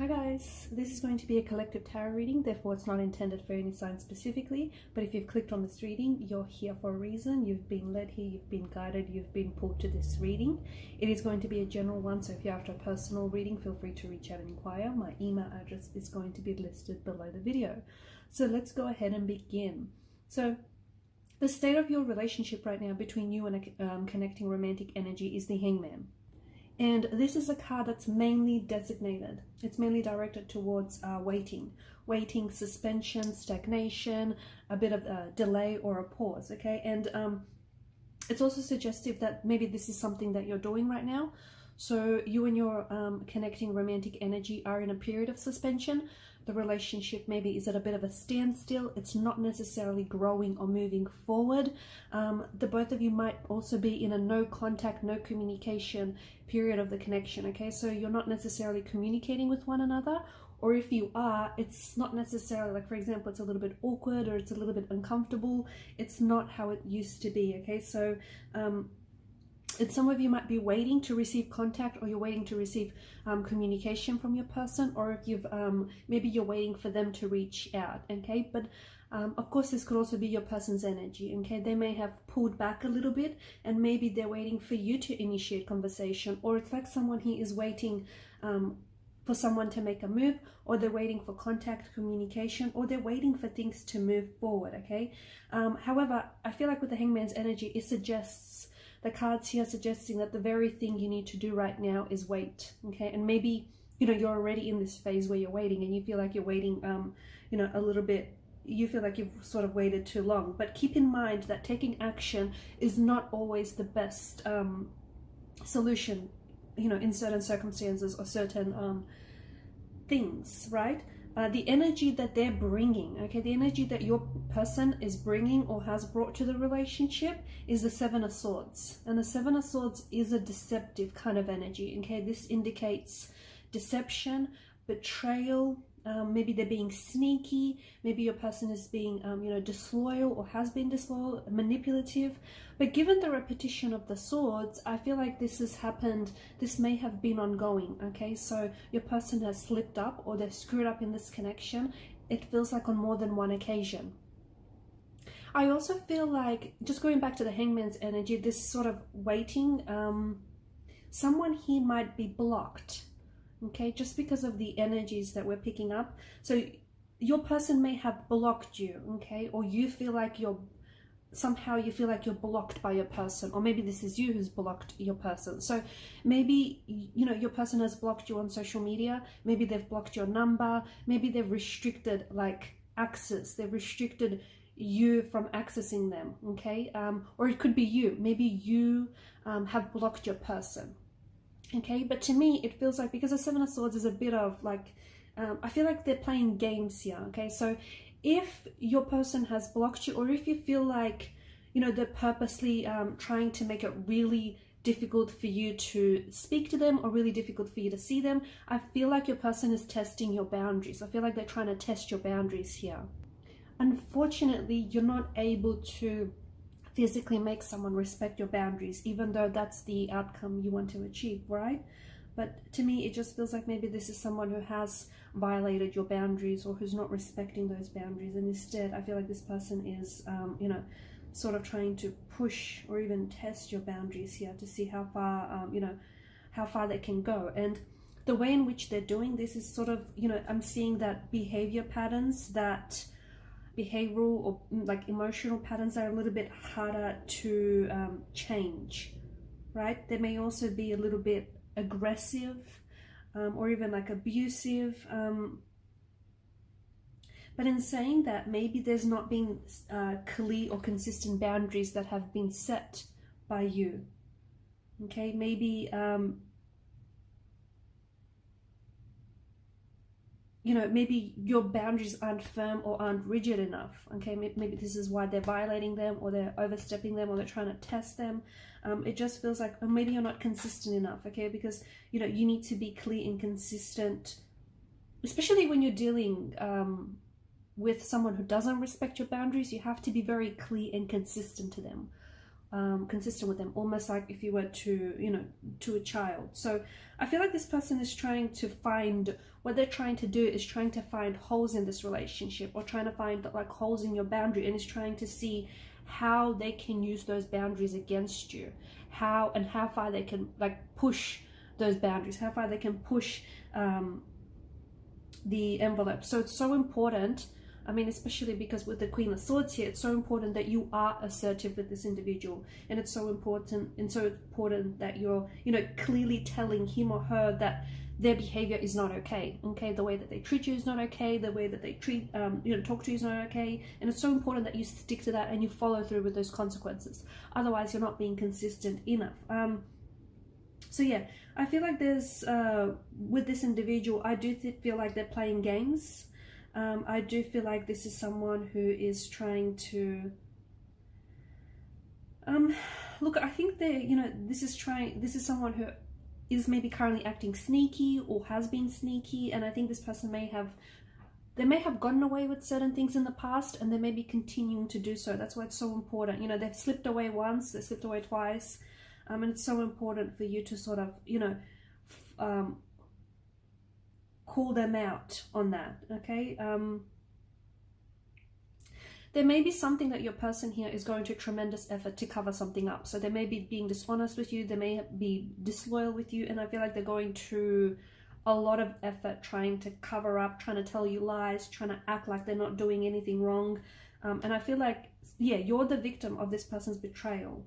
Hi guys, this is going to be a collective tarot reading, therefore it's not intended for any sign specifically, but if you've clicked on this reading, you're here for a reason. You've been led here, you've been guided, you've been pulled to this reading. It is going to be a general one, so if you're after a personal reading, feel free to reach out and inquire. My email address is going to be listed below the video. So let's go ahead and begin. So the state of your relationship right now between you and a connecting romantic energy is the Hangman. And this is a card that's mainly designated. It's mainly directed towards waiting, suspension, stagnation, a bit of a delay or a pause, okay? And it's also suggestive that maybe this is something that you're doing right now. So you and your connecting romantic energy are in a period of suspension. The relationship maybe is at a bit of a standstill. It's not necessarily growing or moving forward. The both of you might also be in a no contact, no communication period of the connection, okay? So you're not necessarily communicating with one another, or if you are, it's not necessarily, like for example, it's a little bit awkward or it's a little bit uncomfortable. It's not how it used to be, okay? So and some of you might be waiting to receive contact, or you're waiting to receive communication from your person, or if you've maybe you're waiting for them to reach out, okay? But of course this could also be your person's energy, okay? They may have pulled back a little bit and maybe they're waiting for you to initiate conversation, or it's like someone here is waiting for someone to make a move, or they're waiting for contact, communication, or they're waiting for things to move forward, okay? However, I feel like with the Hangman's energy, it suggests, the cards here suggesting that the very thing you need to do right now is wait, okay? And maybe, you know, you're already in this phase where you're waiting and you feel like you're waiting, you know, a little bit, you feel like you've sort of waited too long. But keep in mind that taking action is not always the best solution, you know, in certain circumstances or certain things, right? The energy that they're bringing, okay, the energy that your person is bringing or has brought to the relationship is the Seven of Swords. And the Seven of Swords is a deceptive kind of energy, okay? This indicates deception, betrayal, maybe they're being sneaky, maybe your person is being, you know, disloyal or has been disloyal, manipulative. But given the repetition of the swords, I feel like this has happened, this may have been ongoing, okay? So your person has slipped up or they're screwed up in this connection. It feels like on more than one occasion. I also feel like, just going back to the Hangman's energy, this sort of waiting, someone here might be blocked, okay, just because of the energies that we're picking up. So your person may have blocked you, okay, or you feel like you're somehow, you feel like you're blocked by your person, or maybe this is you who's blocked your person. So maybe, you know, your person has blocked you on social media, maybe they've blocked your number, maybe they've restricted like access, they've restricted you from accessing them, okay? Or it could be you, maybe you have blocked your person. Okay, but to me, it feels like, because the Seven of Swords is a bit of like, I feel like they're playing games here, okay? So if your person has blocked you, or if you feel like, you know, they're purposely trying to make it really difficult for you to speak to them, or really difficult for you to see them, I feel like your person is testing your boundaries. I feel like they're trying to test your boundaries here. Unfortunately, you're not able to physically make someone respect your boundaries, even though that's the outcome you want to achieve, right? But to me, it just feels like maybe this is someone who has violated your boundaries, or who's not respecting those boundaries, and instead I feel like this person is you know, sort of trying to push or even test your boundaries here to see how far you know, how far they can go. And the way in which they're doing this is sort of, you know, I'm seeing that behavior patterns, that behavioral or like emotional patterns are a little bit harder to change, right? They may also be a little bit aggressive, or even like abusive, but in saying that, maybe there's not been clear or consistent boundaries that have been set by you, okay? Maybe you know, maybe your boundaries aren't firm or aren't rigid enough, okay? Maybe this is why they're violating them, or they're overstepping them, or they're trying to test them. It just feels like, or maybe you're not consistent enough, okay? Because, you know, you need to be clear and consistent, especially when you're dealing with someone who doesn't respect your boundaries. You have to be very clear and consistent to them, consistent with them, almost like if you were to, you know, to a child. So I feel like this person is trying to find, what they're trying to do is trying to find holes in this relationship, or trying to find like holes in your boundary, and is trying to see how they can use those boundaries against you, how far they can like push those boundaries, how far they can push the envelope. So it's so important, I mean, especially because with the Queen of Swords here, it's so important that you are assertive with this individual, and it's so important that you're, you know, clearly telling him or her that their behavior is not okay. Okay, the way that they treat you is not okay, the way that they treat you know, talk to you is not okay, and it's so important that you stick to that and you follow through with those consequences. Otherwise, you're not being consistent enough. So yeah, I feel like there's with this individual, I do feel like they're playing games. I do feel like this is someone who is trying to look, I think they, you know, this is someone who is maybe currently acting sneaky or has been sneaky, and I think this person may have gotten away with certain things in the past, and they may be continuing to do so. That's why it's so important. You know, they've slipped away once, they slipped away twice, and it's so important for you to sort of, you know, call them out on that. Okay, there may be something that your person here is going to tremendous effort to cover something up. So they may be being dishonest with you, they may be disloyal with you, and I feel like they're going to a lot of effort trying to cover up, trying to tell you lies, trying to act like they're not doing anything wrong. And I feel like, yeah, you're the victim of this person's betrayal.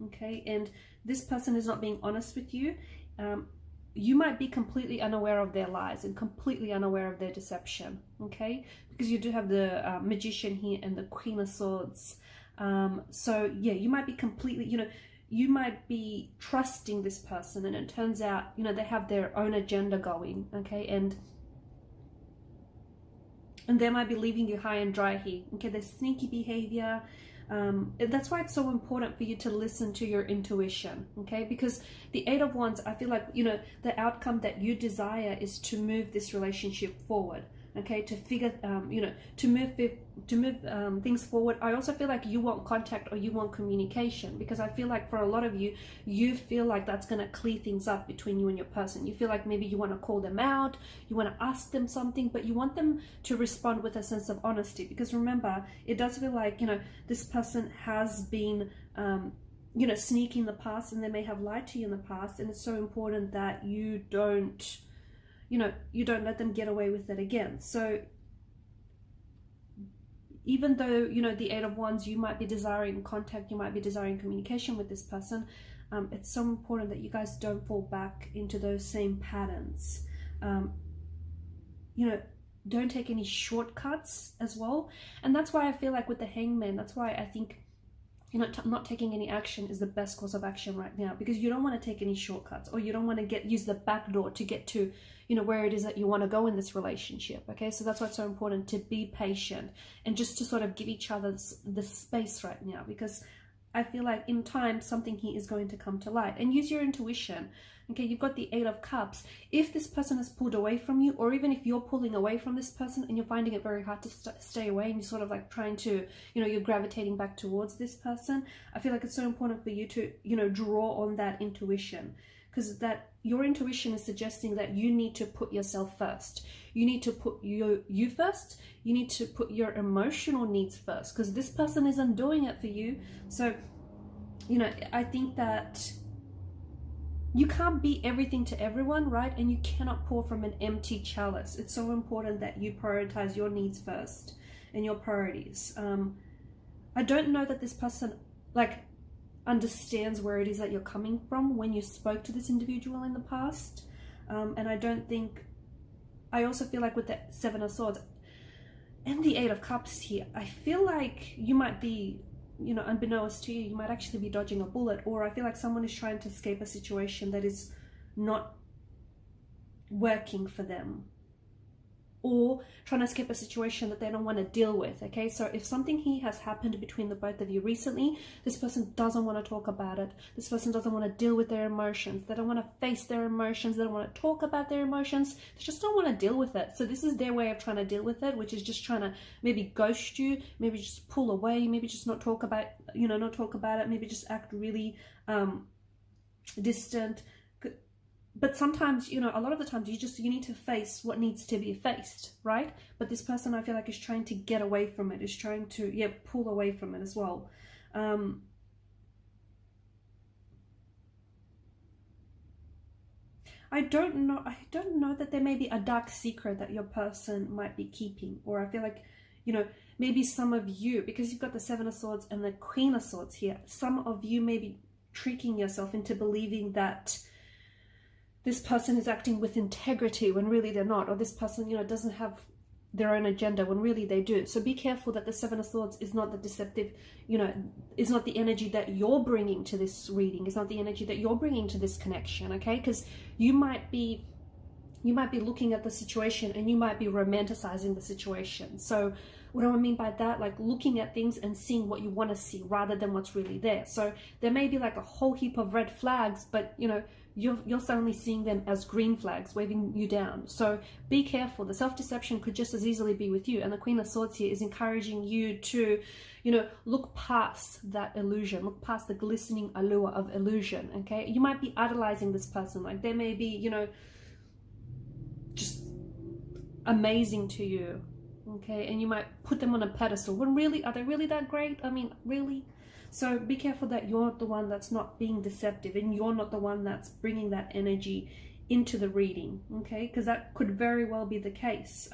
Okay, and this person is not being honest with you. You might be completely unaware of their lies and completely unaware of their deception. Okay, because you do have the Magician here and the Queen of Swords. So yeah, you might be completely, you know, you might be trusting this person, and it turns out, you know, they have their own agenda going. Okay, and they might be leaving you high and dry here. Okay, there's sneaky behavior. That's why it's so important for you to listen to your intuition. Okay, because the Eight of Wands, I feel like, you know, the outcome that you desire is to move this relationship forward. Okay, to figure, you know, to move things forward. I also feel like you want contact, or you want communication, because I feel like for a lot of you, you feel like that's going to clear things up between you and your person. You feel like maybe you want to call them out, you want to ask them something, but you want them to respond with a sense of honesty. Because remember, it does feel like, you know, this person has been, you know, sneaky in the past, and they may have lied to you in the past, and it's so important that you don't, you know, you don't let them get away with it again. So even though, you know, the Eight of Wands, you might be desiring contact, you might be desiring communication with this person, it's so important that you guys don't fall back into those same patterns. You know, don't take any shortcuts as well. And that's why I feel like with the Hangman, that's why I think, you know, not taking any action is the best course of action right now, because you don't want to take any shortcuts, or you don't want to use the back door to get to, you know, where it is that you want to go in this relationship. Okay, so that's why it's so important to be patient and just to sort of give each other the space right now, because I feel like in time something here is going to come to light. And use your intuition. Okay, you've got the Eight of Cups. If this person has pulled away from you, or even if you're pulling away from this person and you're finding it very hard to stay away, and you're sort of like trying to, you know, you're gravitating back towards this person, I feel like it's so important for you to, you know, draw on that intuition, because that your intuition is suggesting that you need to put yourself first. You need to put you first. You need to put your emotional needs first, because this person isn't doing it for you. So, you know, I think that you can't be everything to everyone, right? And you cannot pour from an empty chalice. It's so important that you prioritize your needs first and your priorities. I don't know that this person like understands where it is that you're coming from when you spoke to this individual in the past. And I don't think, I also feel like with the Seven of Swords and the Eight of Cups here, I feel like you might be, you know, unbeknownst to you, you might actually be dodging a bullet, or I feel like someone is trying to escape a situation that is not working for them. or trying to escape a situation that they don't want to deal with. Okay, so if something here has happened between the both of you recently, this person doesn't want to talk about it. This person doesn't want to deal with their emotions. They don't want to face their emotions. They don't want to talk about their emotions. They just don't want to deal with it. So this is their way of trying to deal with it, which is just trying to maybe ghost you, maybe just pull away, maybe just not talk about, not talk about it, maybe just act really distant. But sometimes, a lot of the times you need to face what needs to be faced, right? But this person, I feel like, is trying to get away from it, is trying to, pull away from it as well. I don't know that there may be a dark secret that your person might be keeping, or I feel like, maybe some of you, because you've got the Seven of Swords and the Queen of Swords here, some of you may be tricking yourself into believing that this person is acting with integrity when really they're not, or this person, doesn't have their own agenda when really they do. So be careful that the Seven of Swords is not the deceptive, is not the energy that you're bringing to this reading, is not the energy that you're bringing to this connection, okay? Because you might be looking at the situation and you might be romanticizing the situation. So what do I mean by that? Like looking at things and seeing what you want to see rather than what's really there. So there may be like a whole heap of red flags, but you're suddenly seeing them as green flags waving you down. So be careful. The self-deception could just as easily be with you. And the Queen of Swords here is encouraging you to, look past that illusion, look past the glistening allure of illusion, okay? You might be idolizing this person. Like they may be, just amazing to you, okay? And you might put them on a pedestal when really, are they really that great? I mean, really? So be careful that you're not the one that's not being deceptive, and you're not the one that's bringing that energy into the reading, okay? Because that could very well be the case.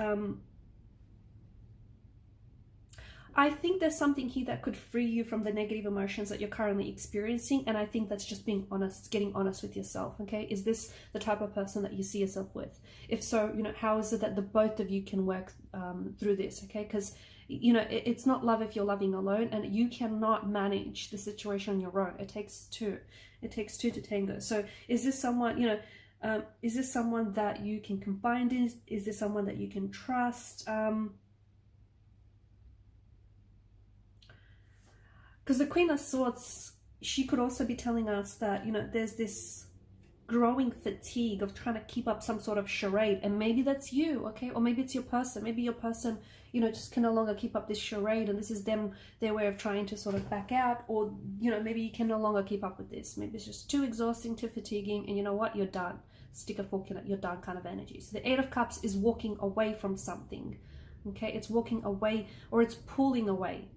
I think there's something here that could free you from the negative emotions that you're currently experiencing, and I think that's just being honest, getting honest with yourself, okay? Is this the type of person that you see yourself with? If so, how is it that the both of you can work through this, okay? Because it's not love if you're loving alone, and you cannot manage the situation on your own. It takes two to tango. So is this someone, is this someone that you can confide in? Is this someone that you can trust? Because the Queen of Swords, she could also be telling us that, there's this growing fatigue of trying to keep up some sort of charade, and maybe that's you, okay? Or maybe it's your person. Maybe your person, just can no longer keep up this charade, and this is their way of trying to sort of back out, or, maybe you can no longer keep up with this. Maybe it's just too exhausting, too fatiguing, and you know what? You're done. Stick a fork in it. You're done kind of energy. So the Eight of Cups is walking away from something, okay? It's walking away, or it's pulling away.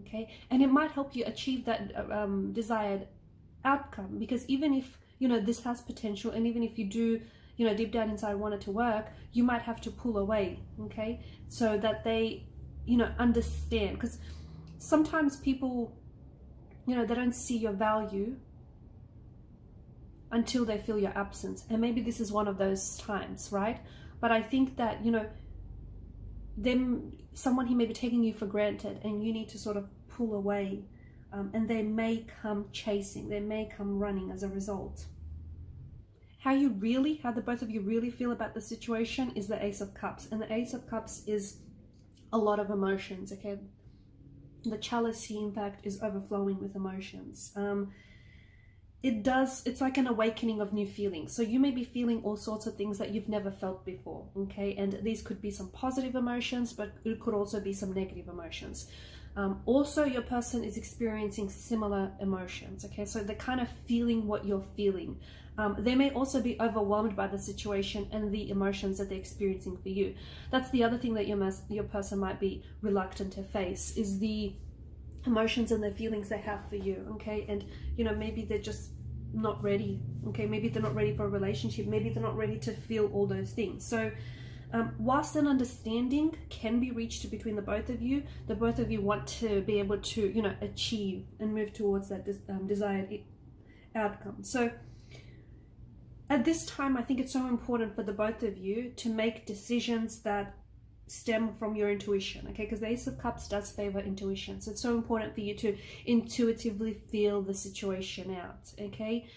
Okay, and it might help you achieve that desired outcome, because even if this has potential, and even if you do deep down inside want it to work, you might have to pull away, okay, so that they understand. Because sometimes people they don't see your value until they feel your absence, and maybe this is one of those times, right? But I think that someone who may be taking you for granted, and you need to sort of pull away, and they may come chasing, they may come running as a result. How the both of you really feel about the situation is the Ace of Cups, and the Ace of Cups is a lot of emotions, okay? The chalice here, in fact, is overflowing with emotions. It's like an awakening of new feelings. So you may be feeling all sorts of things that you've never felt before, okay? And these could be some positive emotions, but it could also be some negative emotions. Also, your person is experiencing similar emotions, okay? So they're kind of feeling what you're feeling. They may also be overwhelmed by the situation and the emotions that they're experiencing for you. That's the other thing that your person might be reluctant to face, is the emotions and the feelings they have for you, okay? And maybe they're just not ready, okay? Maybe they're not ready for a relationship. Maybe they're not ready to feel all those things. So whilst an understanding can be reached between the both of you want to be able to achieve and move towards that desired outcome. So at this time, I think it's so important for the both of you to make decisions that stem from your intuition, okay? Because the Ace of Cups does favor intuition, so it's so important for you to intuitively feel the situation out, okay?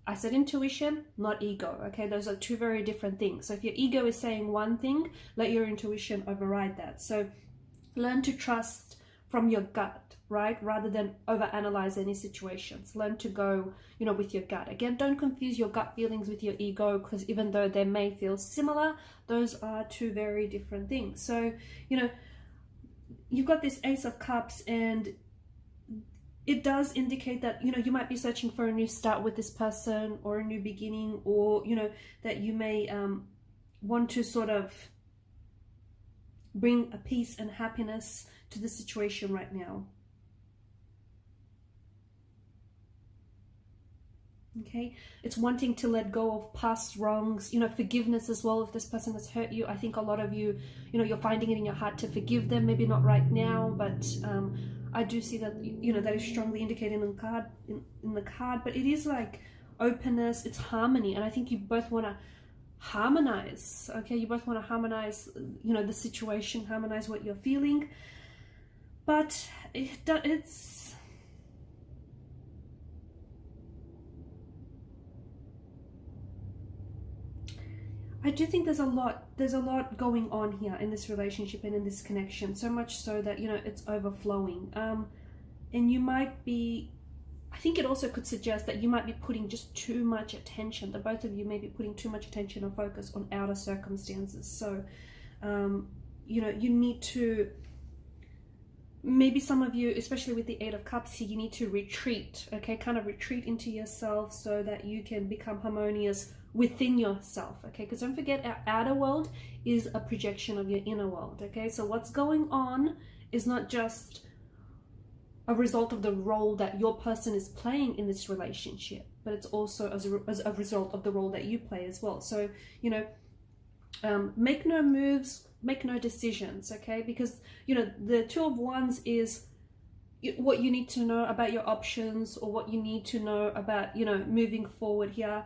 I said intuition, not ego, okay? Those are two very different things. So if your ego is saying one thing, let your intuition override that. So learn to trust from your gut, right? Rather than overanalyze any situations. Learn to go, you know, with your gut. Again, don't confuse your gut feelings with your ego, because even though they may feel similar, those are two very different things. So, you know, you've got this Ace of Cups, and it does indicate that, you know, you might be searching for a new start with this person, or a new beginning, or, you know, that you may want to sort of bring a peace and happiness to the situation right now. Okay, it's wanting to let go of past wrongs, you know, forgiveness as well. If this person has hurt you, I think a lot of you, you know, you're finding it in your heart to forgive them. Maybe not right now, but I do see that, you know, that is strongly indicated in the card, in the card. But it is like openness, it's harmony, and I think you both want to harmonize. Okay, you both want to harmonize, you know, the situation, harmonize what you're feeling. But it's I do think there's a lot going on here in this relationship and in this connection, so much so that, you know, it's overflowing. And you might be, I think it also could suggest that you might be putting just too much attention, the both of you may be putting too much attention or focus on outer circumstances. So, you know, you need to, maybe some of you, especially with the Eight of Cups here, you need to retreat, okay? Kind of retreat into yourself so that you can become harmonious within yourself, okay? Because don't forget, our outer world is a projection of your inner world, okay? So what's going on is not just a result of the role that your person is playing in this relationship, but it's also as a result of the role that you play as well. So, you know, make no moves, make no decisions, okay? Because, you know, the Two of Wands is what you need to know about your options, or what you need to know about, you know, moving forward here.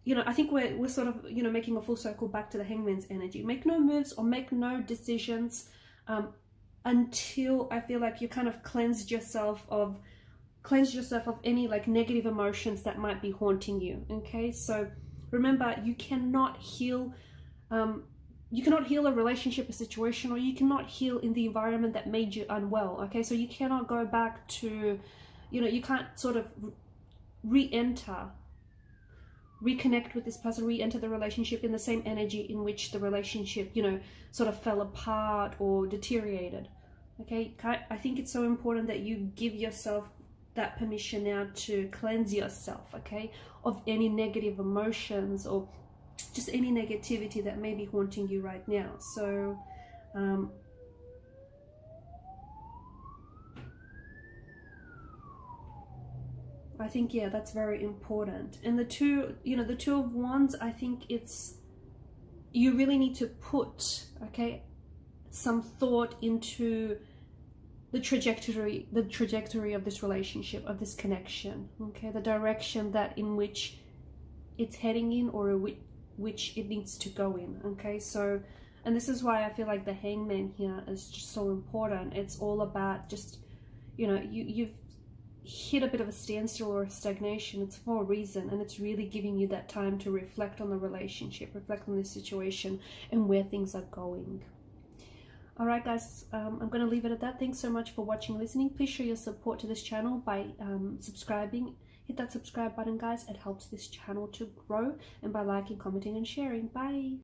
You know, I think we're sort of, you know, making a full circle back to the Hangman's energy. Make no moves or make no decisions until I feel like you kind of cleanse yourself of any like negative emotions that might be haunting you, okay? So remember, you cannot heal a relationship, a situation, or you cannot heal in the environment that made you unwell, okay? So you cannot go back to, you know, you can't sort of reconnect with this person, re-enter the relationship in the same energy in which the relationship, you know, sort of fell apart or deteriorated, okay? I think it's so important that you give yourself that permission now to cleanse yourself, okay, of any negative emotions or just any negativity that may be haunting you right now. So I think, yeah, that's very important. And the Two of Wands, I think it's, you really need to put, okay, some thought into the trajectory of this relationship, of this connection, okay, the direction in which it's heading in, or which it needs to go in, okay? So, and this is why I feel like the Hangman here is just so important. It's all about just, you know, you've hit a bit of a standstill or a stagnation. It's for a reason, and it's really giving you that time to reflect on the relationship, reflect on the situation and where things are going. All right, guys, I'm going to leave it at that. Thanks so much for watching and listening. Please show your support to this channel by subscribing. Hit that subscribe button, guys. It helps this channel to grow, and by liking, commenting and sharing. Bye.